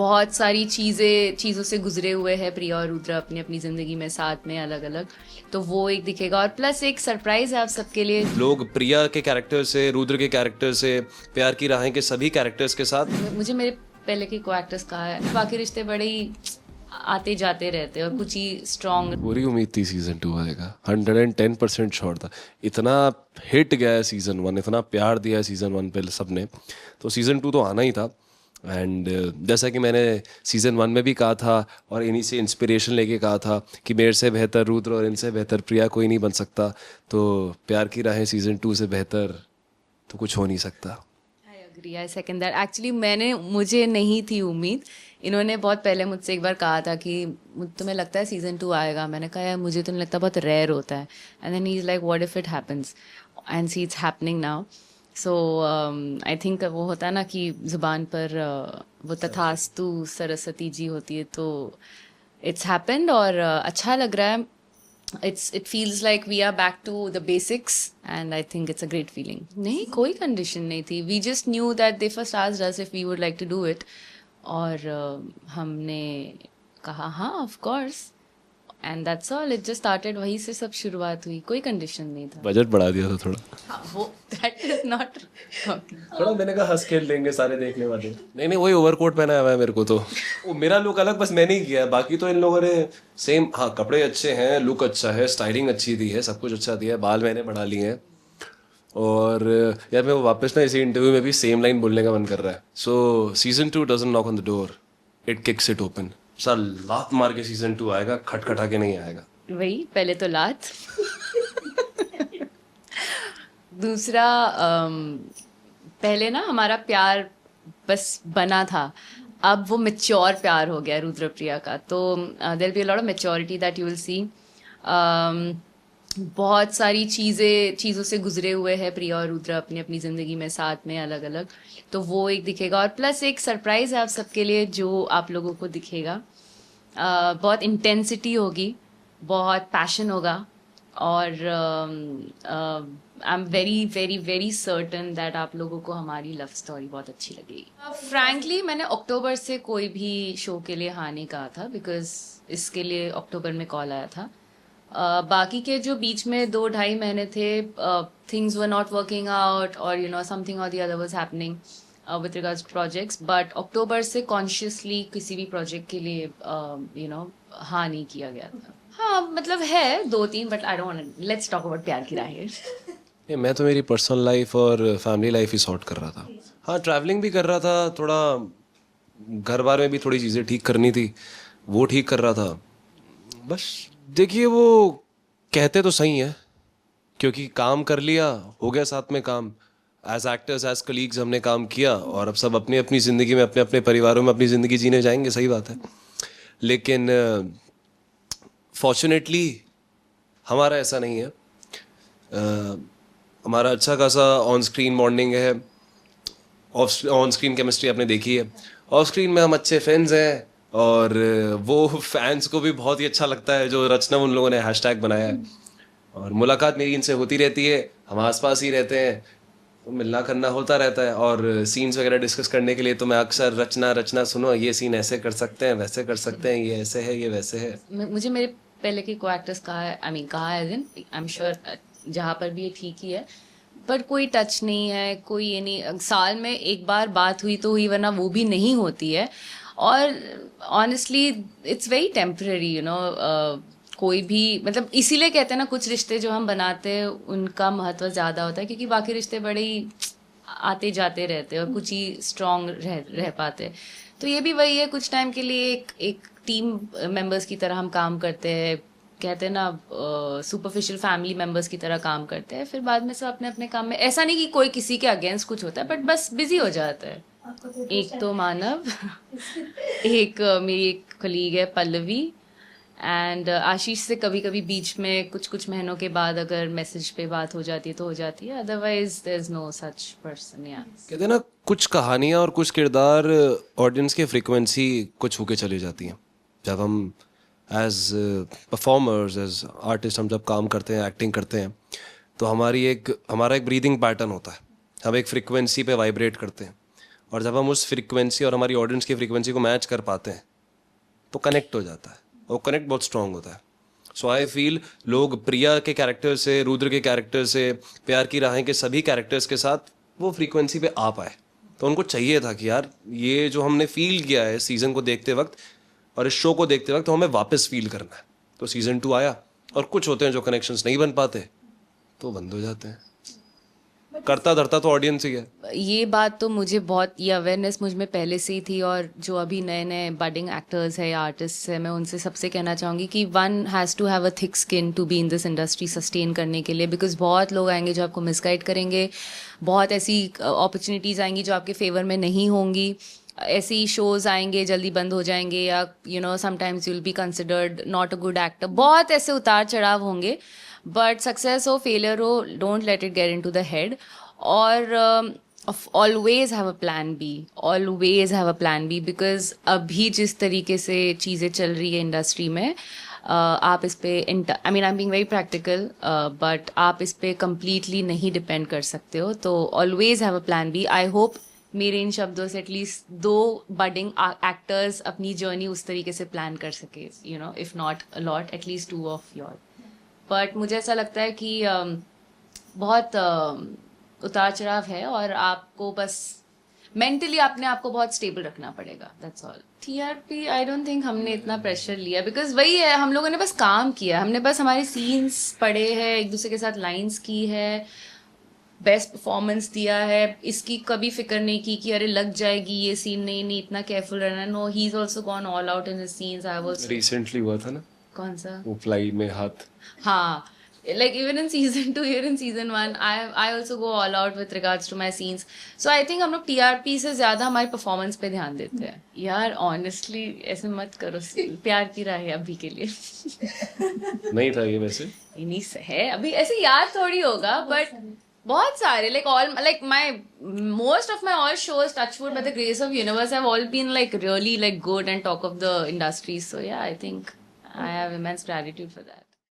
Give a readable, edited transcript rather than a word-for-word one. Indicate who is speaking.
Speaker 1: बहुत सारी चीज़ों से गुजरे हुए हैं प्रिया और रुद्र अपनी अपनी ज़िंदगी में साथ में अलग अलग। तो वो एक दिखेगा और प्लस एक सरप्राइज है आप सबके लिए।
Speaker 2: लोग प्रिया के कैरेक्टर से, रुद्र के कैरेक्टर से, प्यार की राहें के सभी कैरेक्टर्स के साथ
Speaker 1: मुझे मेरे पहले के को एक्टर्स कहा है, बाकी रिश्ते बड़े ही आते जाते रहते हैं और कुछ ही स्ट्रॉन्ग।
Speaker 2: पूरी उम्मीद थी सीजन 2 आएगा, 110% श्योर था। इतना हिट गया है सीजन 1, इतना प्यार दिया है सीजन 1 पे सबने, तो सीजन 2 तो आना ही था। एंड जैसा कि मैंने सीजन 1 में भी कहा था और इन्हीं से इंस्पिरेशन लेके कहा था कि मेरे से बेहतर रुद्र और इनसे बेहतर प्रिया कोई नहीं बन सकता, तो प्यार की राहें सीजन 2 से बेहतर तो कुछ हो नहीं सकता।
Speaker 1: I agree, I second that. Actually मुझे नहीं थी उम्मीद। इन्होंने बहुत पहले मुझसे एक बार कहा था कि तुम्हें लगता है सीजन 2 आएगा? मैंने कहा यार मुझे तो नहीं लगता, बहुत रेयर होता है। And then he is like what if it happens, and see it's happening now. So I think वो होता है ना कि ज़ुबान पर वो तथास्तु सरस्वती जी होती है, तो इट्स हैपेंड और अच्छा लग रहा है। It feels like we are back to the basics, and I think it's a great feeling. नहीं, कोई condition नहीं थी. We just knew that they first asked us if we would like to do it, और हमने कहा हाँ of course, and that's all. It just started. वहीं से सब शुरुआत हुई, कोई condition नहीं था।
Speaker 2: बजट बढ़ा दिया था थोड़ा।
Speaker 1: हाँ, वो that is not okay.
Speaker 2: थोड़ा मैंने कहा हंस खेल लेंगे सारे देखने वाले। नहीं नहीं, वही ओवरकोट पहना हुआ है मेरे को, तो वो मेरा लुक अलग बस मैंने ही किया है, बाकी तो इन लोगों ने सेम। हाँ, कपड़े अच्छे हैं, लुक अच्छा है, स्टाइलिंग अच्छी दी है, सब कुछ अच्छा दिया है, बाल मैंने बढ़ा लिए हैं। और यार मैं वापस ना इसी इंटरव्यू में भी सेम लाइन बोलने का मन कर रहा है। सो season 2 doesn't knock on the door, it kicks it open. Sir लात मार के सीजन 2 आएगा, खटखटा के नहीं आएगा।
Speaker 1: वही पहले तो लात। दूसरा पहले ना हमारा प्यार बस बना था, अब वो मेच्योर प्यार हो गया रुद्र प्रिया का। तो there be a lot of maturity that you will see. बहुत सारी चीज़ों से गुजरे हुए हैं प्रिया और रुद्र अपनी अपनी ज़िंदगी में साथ में अलग अलग। तो वो एक दिखेगा और प्लस एक सरप्राइज है आप सबके लिए जो आप लोगों को दिखेगा। बहुत इंटेंसिटी होगी, बहुत पैशन होगा, और I am very very very certain that आप लोगों को हमारी लव स्टोरी बहुत अच्छी लगेगी। फ्रैंकली मैंने अक्टूबर से कोई भी शो के लिए हाँ नहीं कहा था, बिकॉज इसके लिए अक्टूबर में कॉल आया था। बाकी के जो बीच में 2-2.5 महीने थे, things were not working out और यू नो समथिंग और the other was happening with regards projects, but October से कॉन्शियसली किसी भी प्रोजेक्ट के लिए यू नो हाँ नहीं किया गया था। हाँ मतलब है 2-3, but I don't, let's talk about प्यार की राहें।
Speaker 2: नहीं, मैं तो मेरी पर्सनल लाइफ और फैमिली लाइफ ही सॉर्ट कर रहा था। हाँ, ट्रैवलिंग भी कर रहा था, थोड़ा घर बार में भी थोड़ी चीज़ें ठीक करनी थी, वो ठीक कर रहा था बस। देखिए, वो कहते तो सही है, क्योंकि काम कर लिया, हो गया साथ में काम। एज एक्टर्स, एज कलीग्स हमने काम किया और अब सब अपनी अपनी ज़िंदगी में, अपने अपने परिवारों में अपनी ज़िंदगी जीने जाएंगे, सही बात है। लेकिन फॉर्चुनेटली हमारा ऐसा नहीं है। हमारा अच्छा खासा ऑन स्क्रीन बॉन्डिंग है, ऑन स्क्रीन केमिस्ट्री आपने देखी है। ऑफ स्क्रीन में हम अच्छे फैंस हैं और वो फैंस को भी बहुत ही अच्छा लगता है जो रचना उन लोगों ने हैशटैग बनाया है। और मुलाकात मेरी इनसे होती रहती है, हम आसपास ही रहते हैं, तो मिलना करना होता रहता है। और सीन्स वगैरह डिस्कस करने के लिए तो मैं अक्सर रचना सुनो, ये सीन ऐसे कर सकते हैं, वैसे कर सकते हैं, ये ऐसे है, ये वैसे है।
Speaker 1: मुझे मेरे पहले के को एक्टर्स कहा है, आई मीन कहा है, आई एम श्योर जहाँ पर भी ये ठीक ही है, पर कोई टच नहीं है, कोई ये नहीं। साल में एक बार बात हुई तो हुई, वरना वो भी नहीं होती है। और honestly it's very temporary, you know. कोई भी मतलब इसीलिए कहते हैं ना, कुछ रिश्ते जो हम बनाते हैं उनका महत्व ज़्यादा होता है, क्योंकि बाकी रिश्ते बड़े ही आते जाते रहते हैं और कुछ ही स्ट्रॉन्ग रह पाते। तो ये भी वही है, कुछ टाइम के लिए एक टीम मेंबर्स की तरह हम काम करते हैं, कहते हैं ना सुपरफिशियल फैमिली मेंबर्स की तरह काम करते हैं, फिर बाद में सब अपने अपने काम में। ऐसा नहीं कि कोई किसी के अगेंस्ट कुछ होता है, बट बस बिजी हो जाता है। एक तो मानव, एक मेरी एक कलीग है पल्लवी, एंड आशीष से कभी कभी बीच में कुछ महीनों के बाद अगर मैसेज पे बात हो जाती है तो हो जाती है, otherwise there is no such person. या
Speaker 2: कहते हैं ना, कुछ कहानियाँ और कुछ किरदार ऑडियंस के फ्रीक्वेंसी को छू के चली जाती हैं। जब हम एज परफॉर्मर्स, एज आर्टिस्ट, हम जब काम करते हैं, एक्टिंग करते हैं, तो हमारा एक ब्रीदिंग पैटर्न होता है। हम एक फ्रीक्वेंसी पे वाइब्रेट करते हैं और जब हम उस फ्रीक्वेंसी और हमारी ऑडियंस की फ्रीक्वेंसी को मैच कर पाते हैं तो कनेक्ट हो जाता है, वो कनेक्ट बहुत स्ट्रांग होता है. सो आई फील लोग प्रिया के कैरेक्टर से, रुद्र के कैरेक्टर से, प्यार की राहें के सभी कैरेक्टर्स के साथ वो फ्रीक्वेंसी पे आ पाए. तो उनको चाहिए था कि यार ये जो हमने फील किया है सीज़न को देखते वक्त और इस शो को देखते वक्त, तो हमें वापस फील करना है. तो सीज़न 2 आया. और कुछ होते हैं जो कनेक्शंस नहीं बन पाते तो बंद हो जाते हैं. करता धरता तो ऑडियंस ही है.
Speaker 1: ये बात तो मुझे बहुत, ये अवेयरनेस मुझ में पहले से ही थी, और जो अभी नए नए बडिंग एक्टर्स है या आर्टिस्ट है, मैं उनसे सबसे कहना चाहूँगी कि one has to have a thick skin to be in this industry sustain करने के लिए, बिकॉज बहुत लोग आएंगे जो आपको मिसगाइड करेंगे, बहुत ऐसी अपॉर्चुनिटीज़ आएंगी जो आपके फेवर में नहीं होंगी, ऐसी शोज़ आएंगे जल्दी बंद हो जाएंगे, या sometimes you will be considered not a good actor, बहुत ऐसे उतार चढ़ाव होंगे. बट सक्सेस हो फेलियर हो, don't let it get into the head. और always have a plan B, always have a plan B, because अभी जिस तरीके से चीज़ें चल रही है इंडस्ट्री में, आप इस पे I mean I am being very practical, but आप इस पे कम्प्लीटली नहीं डिपेंड कर सकते हो. तो always have a plan B. I hope मेरे इन शब्दों से एटलीस्ट 2 बडिंग एक्टर्स अपनी जर्नी उस तरीके से प्लान कर सके, if not a lot, at least 2 of your. But मुझे ऐसा लगता है कि बहुत उतार चढ़ाव है, और आपको बस मेंटली अपने आप को बहुत स्टेबल रखना पड़ेगा, that's all. TRP I don't think हमने इतना प्रेशर लिया, बिकॉज वही है, हम लोगों ने बस काम किया, हमने बस हमारे सीन्स पढ़े हैं, एक दूसरे के साथ लाइंस की है, बेस्ट परफॉर्मेंस दिया है, इसकी कभी फिक्र नहीं की कि अरे लग जाएगी ये सीन, नहीं नहीं इतना केयरफुल रहना. No, he is also gone all out in his scenes. I was
Speaker 2: recently हुआ था ना
Speaker 1: कौन सा,
Speaker 2: वो फ्लाई में हाथ.
Speaker 1: हाँ, like even in season 2, here in season 1, I also go all out with regards to my scenes. So I think हम लोग TRP से ज़्यादा हमारी परफॉर्मेंस पे ध्यान देते हैं. यार ऑनेस्टली ऐसे मत करो, प्यार की राह है अभी के लिए.
Speaker 2: नहीं था ये वैसे,
Speaker 1: नहीं है अभी, ऐसे याद थोड़ी होगा, बट बहुत सारे like my most of my all shows, touchwood, by the grace of universe, have all been like really like good and talk of the industry. So yeah, I think I have immense gratitude for that.